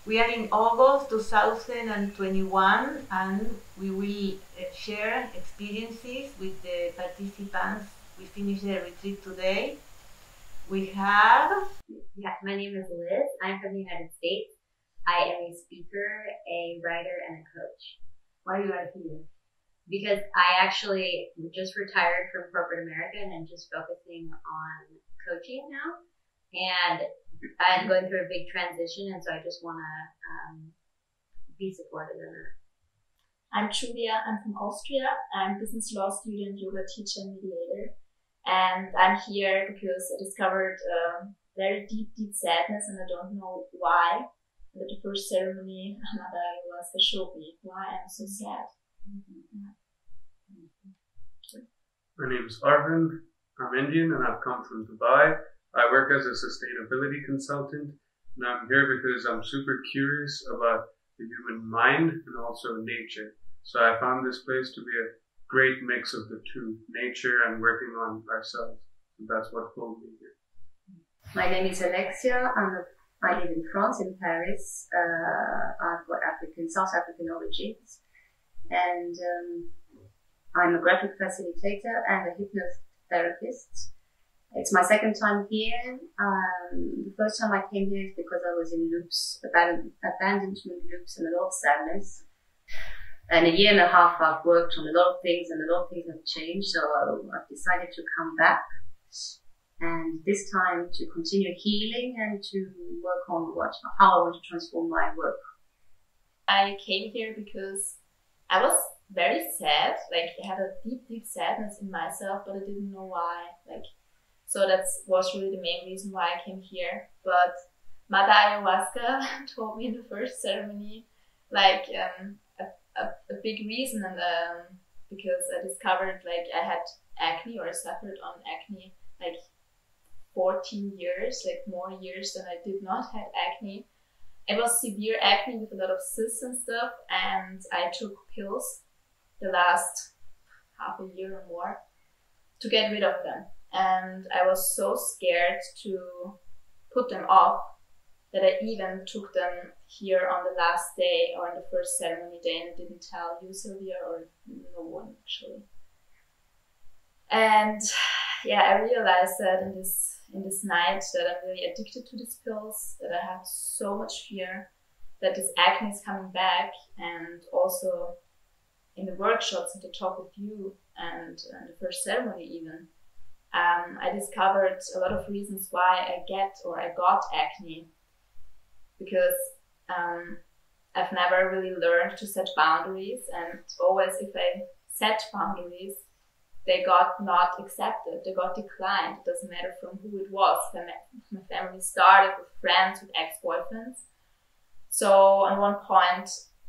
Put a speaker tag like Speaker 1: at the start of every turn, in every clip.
Speaker 1: We are in August 2021 and we will share experiences with the participants. We finished the retreat today. We have...
Speaker 2: Yeah, my name is Liz. I'm from the United States. I am a speaker, a writer, and a coach.
Speaker 1: Why you are here?
Speaker 2: Because I actually just retired from corporate America and I'm just focusing on coaching now. And I'm going through a big transition, and so I just want to be supportive in that.
Speaker 3: I'm Julia. I'm from Austria. I'm a business law student, yoga teacher, and mediator. And I'm here because I discovered very deep sadness, and I don't know why. And at the first ceremony, Mother Ayahuasca showed me why I'm so sad.
Speaker 4: My name is Arvind. I'm Indian and I've come from Dubai. I work as a sustainability consultant, and I'm here because I'm super curious about the human mind and also nature. So I found this place to be a great mix of the two, nature and working on ourselves. So that's what pulled me here.
Speaker 2: My name is Alexia. I live in France, in Paris. I've got South African origins, and I'm a graphic facilitator and a hypnotherapist. It's my second time here. The first time I came here is because I was in loops, abandonment loops and a lot of sadness. And a year and a half I've worked on a lot of things and a lot of things have changed. So I've decided to come back and this time to continue healing and to work on how I want to transform my work.
Speaker 3: I came here because I was very sad. Like I had a deep sadness in myself, but I didn't know why. So that was really the main reason why I came here. But Mother Ayahuasca told me in the first ceremony, a big reason, and because I discovered I had acne, or I suffered on acne 14 years, more years than I did not have acne. It was severe acne with a lot of cysts and stuff, and I took pills the last half a year or more to get rid of them. And I was so scared to put them off that I even took them here on the last day or on the first ceremony day, and I didn't tell you, Sylvia, or no one actually. And yeah, I realized that in this night that I'm really addicted to these pills, that I have so much fear that this acne is coming back, and also in the workshops and to talk with you and the first ceremony even. I discovered a lot of reasons why I got acne, because I've never really learned to set boundaries, and always if I set boundaries, they got not accepted, they got declined. It doesn't matter from who it was. My family started with friends, with ex-boyfriends. So at one point,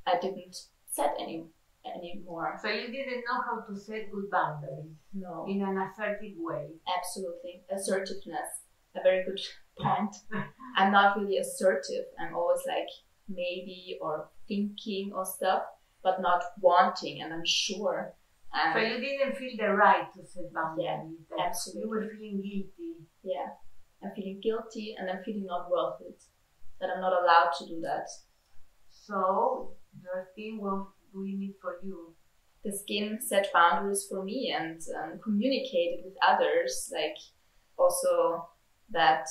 Speaker 3: I didn't set anymore.
Speaker 1: So you didn't know how to set good boundaries?
Speaker 3: No.
Speaker 1: In an assertive way?
Speaker 3: Absolutely. Assertiveness, a very good point. I'm not really assertive. I'm always maybe or thinking or stuff, but not wanting and unsure.
Speaker 1: So you didn't feel the right to set boundaries?
Speaker 3: Yeah, absolutely.
Speaker 1: You were feeling guilty?
Speaker 3: Yeah. I'm feeling guilty and I'm feeling not worth it. That I'm not allowed to do that.
Speaker 1: So your skin was doing it for you?
Speaker 3: The skin set boundaries for me and communicated with others, also that,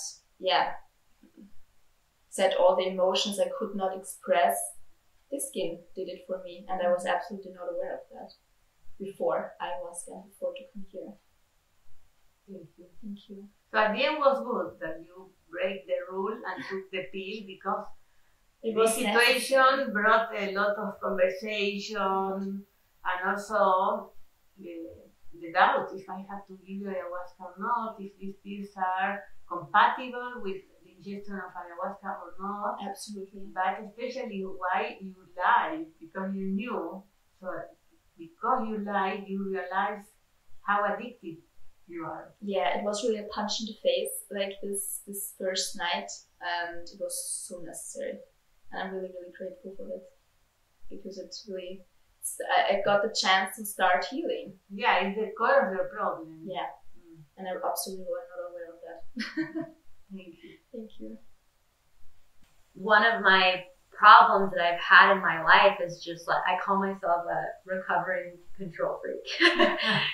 Speaker 3: said all the emotions I could not express. The skin did it for me, and I was absolutely not aware of that before ayahuasca, before to come here.
Speaker 1: Thank you.
Speaker 3: Thank you.
Speaker 1: So at the end was good that you break the rule and took the pill, because this situation brought a lot of conversation and also the doubt if I have to give you ayahuasca or not, if these pills are compatible with the ingestion of ayahuasca or not.
Speaker 3: Absolutely.
Speaker 1: But especially why you lied, because you knew. So because you lied, you realized how addicted you are.
Speaker 3: Yeah, it was really a punch in the face, this first night, and it was so necessary. And I'm really, really grateful for it, because it's really, I got the chance to start healing.
Speaker 1: Yeah, it's the core of your problem.
Speaker 3: Yeah, and I absolutely was not aware of that.
Speaker 1: Thank you.
Speaker 3: Thank you.
Speaker 2: One of my problems that I've had in my life is just like, I call myself a recovering control freak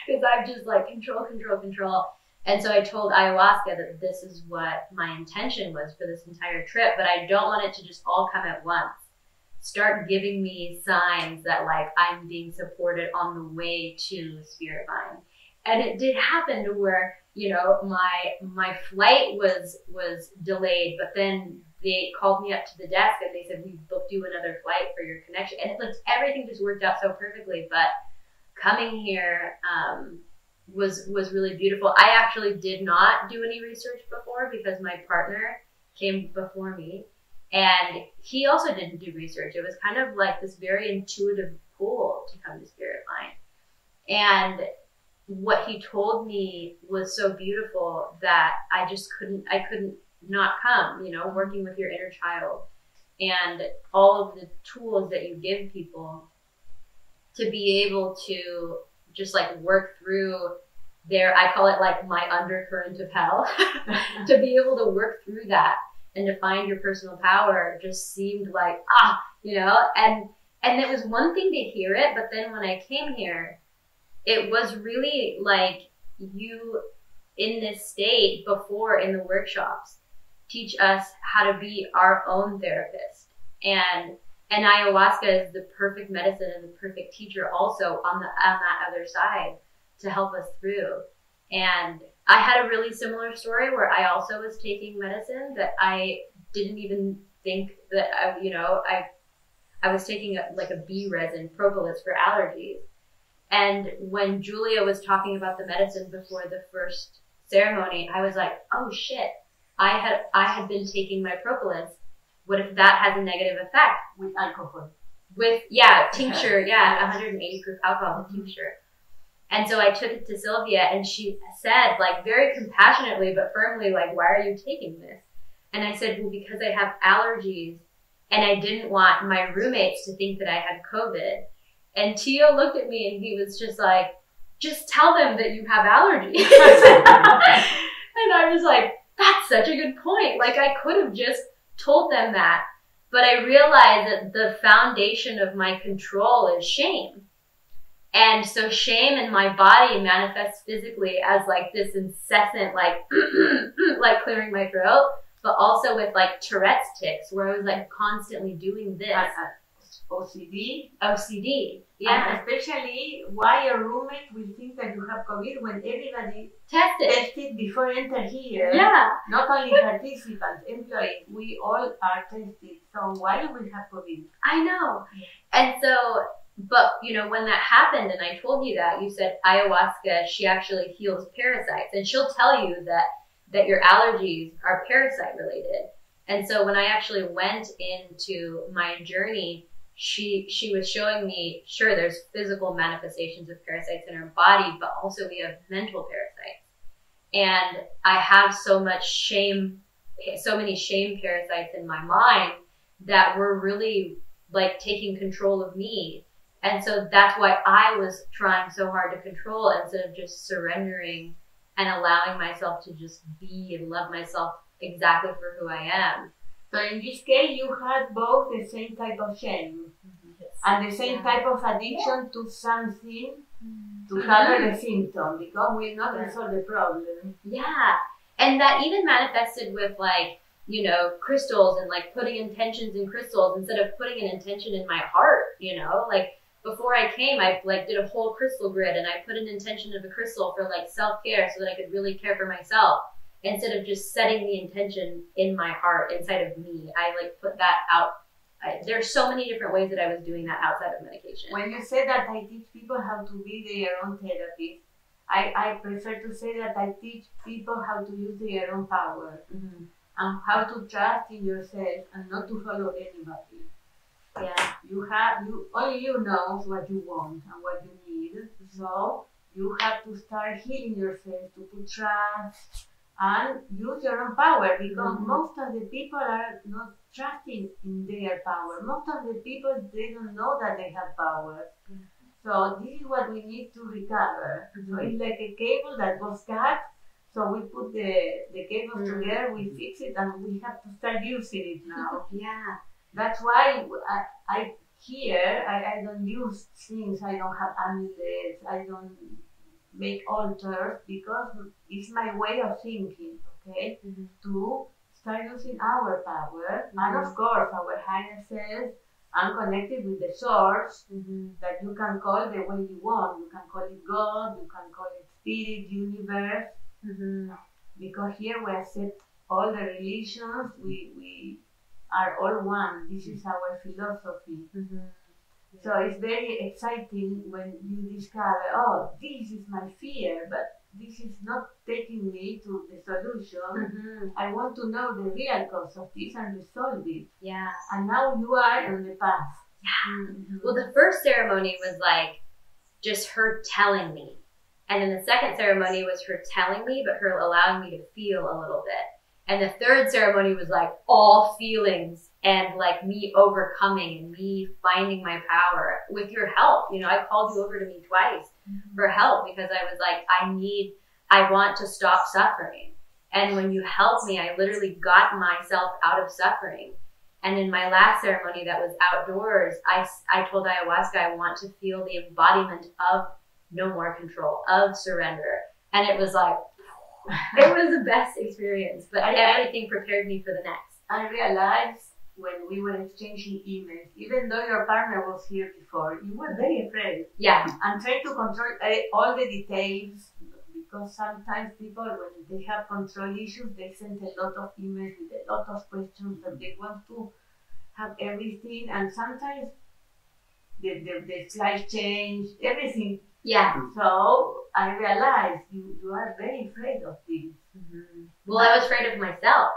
Speaker 2: because I'm just like control. And so I told ayahuasca that this is what my intention was for this entire trip, but I don't want it to just all come at once. Start giving me signs that like I'm being supported on the way to Spirit Vine. And it did happen to where, you know, my flight was delayed, but then they called me up to the desk and they said, we booked you another flight for your connection. And it looked, everything just worked out so perfectly. But coming here was really beautiful. I actually did not do any research before because my partner came before me. And he also didn't do research. It was kind of like this very intuitive pull to come to Spirit Vine. And what he told me was so beautiful that I couldn't not come, you know, working with your inner child and all of the tools that you give people to be able to just like work through their, I call it like my undercurrent of hell, to be able to work through that and to find your personal power just seemed like, you know, and it was one thing to hear it, but then when I came here, it was really like you in this state before in the workshops teach us how to be our own therapist. And ayahuasca is the perfect medicine and the perfect teacher also on that other side to help us through. And I had a really similar story where I also was taking medicine that I didn't even think that I was taking a bee resin, propolis for allergies. And when Julia was talking about the medicine before the first ceremony, I was like, oh shit, I had been taking my propolis. What if that has a negative effect?
Speaker 1: With alcohol.
Speaker 2: Tincture, 180 proof alcohol, tincture. And so I took it to Sylvia and she said, like very compassionately but firmly, like, why are you taking this? And I said, well, because I have allergies and I didn't want my roommates to think that I had COVID. And Tio looked at me and he was just like, just tell them that you have allergies. And I was like, that's such a good point. Like I could have just told them that, but I realized that the foundation of my control is shame. And so shame in my body manifests physically as like this incessant, like, like clearing my throat, but also with like Tourette's tics where I was like constantly doing this.
Speaker 1: OCD.
Speaker 2: Yeah.
Speaker 1: And especially why your roommate will think that you have COVID when everybody
Speaker 2: tested
Speaker 1: before enter here.
Speaker 2: Yeah.
Speaker 1: Not only participants, employees, we all are tested. So why do we have COVID?
Speaker 2: I know. And so, but you know, when that happened and I told you that, you said ayahuasca, she actually heals parasites. And she'll tell you that your allergies are parasite related. And so when I actually went into my journey, she was showing me, sure, there's physical manifestations of parasites in our body, but also we have mental parasites. And I have so many shame parasites in my mind that were really like taking control of me. And so that's why I was trying so hard to control instead of just surrendering and allowing myself to just be and love myself exactly for who I am.
Speaker 1: So in this case, you had both the same type of shame and the same type of addiction to something to cover the symptom because we not resolve the problem.
Speaker 2: Yeah. And that even manifested with like, you know, crystals and like putting intentions in crystals instead of putting an intention in my heart, you know, like before I came, I like did a whole crystal grid and I put an intention of a crystal for like self-care so that I could really care for myself. Instead of just setting the intention in my heart, inside of me, I like put that out. There's so many different ways that I was doing that outside of medication.
Speaker 1: When you say that I teach people how to be their own therapist, I prefer to say that I teach people how to use their own power and how to trust in yourself and not to follow anybody.
Speaker 2: Yeah.
Speaker 1: Only you know what you want and what you need. So you have to start healing yourself, to put trust and use your own power because most of the people are not trusting in their power. Most of the people, they don't know that they have power. So this is what we need to recover. So it's like a cable that was cut. So we put the cables together, we fix it, and we have to start using it now.
Speaker 2: Yeah.
Speaker 1: That's why I don't use things, I don't have amulets, I don't make altars, because it's my way of thinking, okay? To start using our power, and of course our highnesses, I'm connected with the source that you can call the way you want. You can call it God, you can call it spirit, universe, because here we accept all the religions, we are all one. This is our philosophy. So it's very exciting when you discover, oh, this is my fear, but this is not taking me to the solution. I want to know the real cause of this and resolve it.
Speaker 5: Yeah.
Speaker 1: And now you are on the path.
Speaker 5: Yeah. Well, the first ceremony was like just her telling me. And then the second ceremony was her telling me, but her allowing me to feel a little bit. And the third ceremony was like all feelings and like me overcoming and me finding my power with your help. You know, I called you over to me twice for help because I was like, I want to stop suffering. And when you helped me, I literally got myself out of suffering. And in my last ceremony that was outdoors, I told ayahuasca, I want to feel the embodiment of no more control, of surrender. And it was like, it was the best experience, but everything prepared me for the next.
Speaker 1: I realized when we were exchanging emails, even though your partner was here before, you were very afraid.
Speaker 5: Yeah.
Speaker 1: And trying to control all the details, because sometimes people, when they have control issues, they send a lot of emails with a lot of questions that they want to have everything, and sometimes the slides change, everything.
Speaker 5: Yeah.
Speaker 1: So I realized you are very afraid of this.
Speaker 5: Well, I was afraid of myself.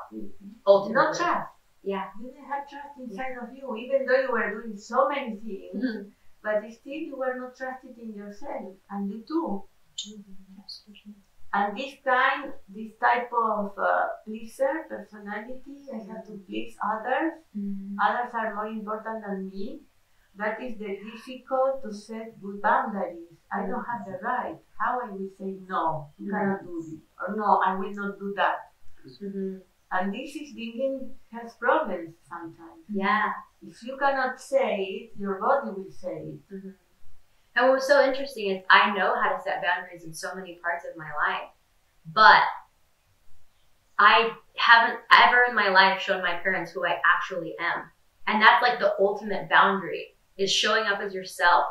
Speaker 5: Ultimately.
Speaker 1: Not trust.
Speaker 5: Yeah.
Speaker 1: You didn't have trust inside of you, even though you were doing so many things, but still you were not trusted in yourself, and you too. And this type of pleaser personality, I have to please others. Others are more important than me. That is the difficult to set good boundaries. I don't have the right. How I will say no, you cannot do this, or no, I will not do that. And this is bringing health problems sometimes.
Speaker 5: Yeah.
Speaker 1: If you cannot say it, your body will say it.
Speaker 5: And what was so interesting is I know how to set boundaries in so many parts of my life, but I haven't ever in my life shown my parents who I actually am. And that's like the ultimate boundary, is showing up as yourself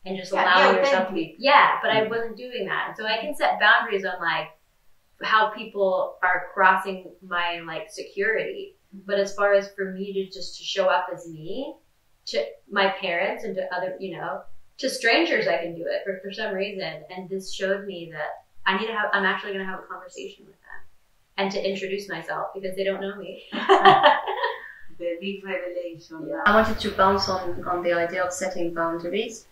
Speaker 5: and just allowing yourself to be. Yeah, but I wasn't doing that. So I can set boundaries on like how people are crossing my like security. But as far as for me to just to show up as me, to my parents and to other, you know, to strangers, I can do it for some reason. And this showed me that I'm actually going to have a conversation with them and to introduce myself because they don't know me.
Speaker 1: The big revelation.
Speaker 2: I wanted to bounce on the idea of setting boundaries,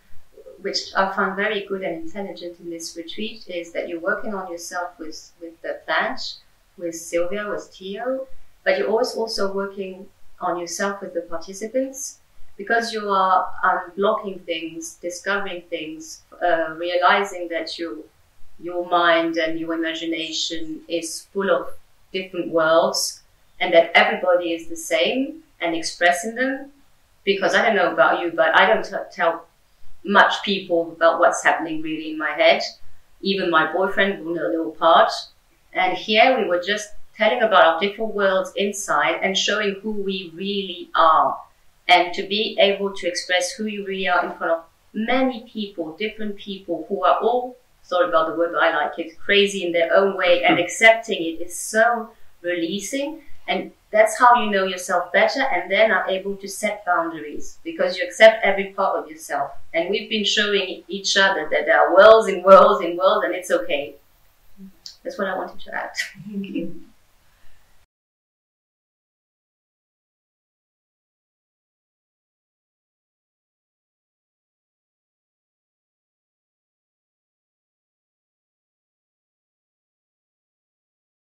Speaker 2: which I found very good and intelligent in this retreat, is that you're working on yourself with the plant, with Sylvia, with Theo, but you're always also working on yourself with the participants, because you are unblocking things, discovering things, realizing that your mind and your imagination is full of different worlds, and that everybody is the same, and expressing them. Because I don't know about you, but I don't tell much people about what's happening really in my head. Even my boyfriend will know a little part. And here we were just telling about our different worlds inside and showing who we really are. And to be able to express who you really are in front of many people, different people who are all, sorry about the word, but I like it, crazy in their own way, and accepting it is so releasing. And that's how you know yourself better, and then are able to set boundaries, because you accept every part of yourself. And we've been showing each other that there are worlds and worlds and worlds, and it's okay. That's what I wanted to add.
Speaker 1: Thank you.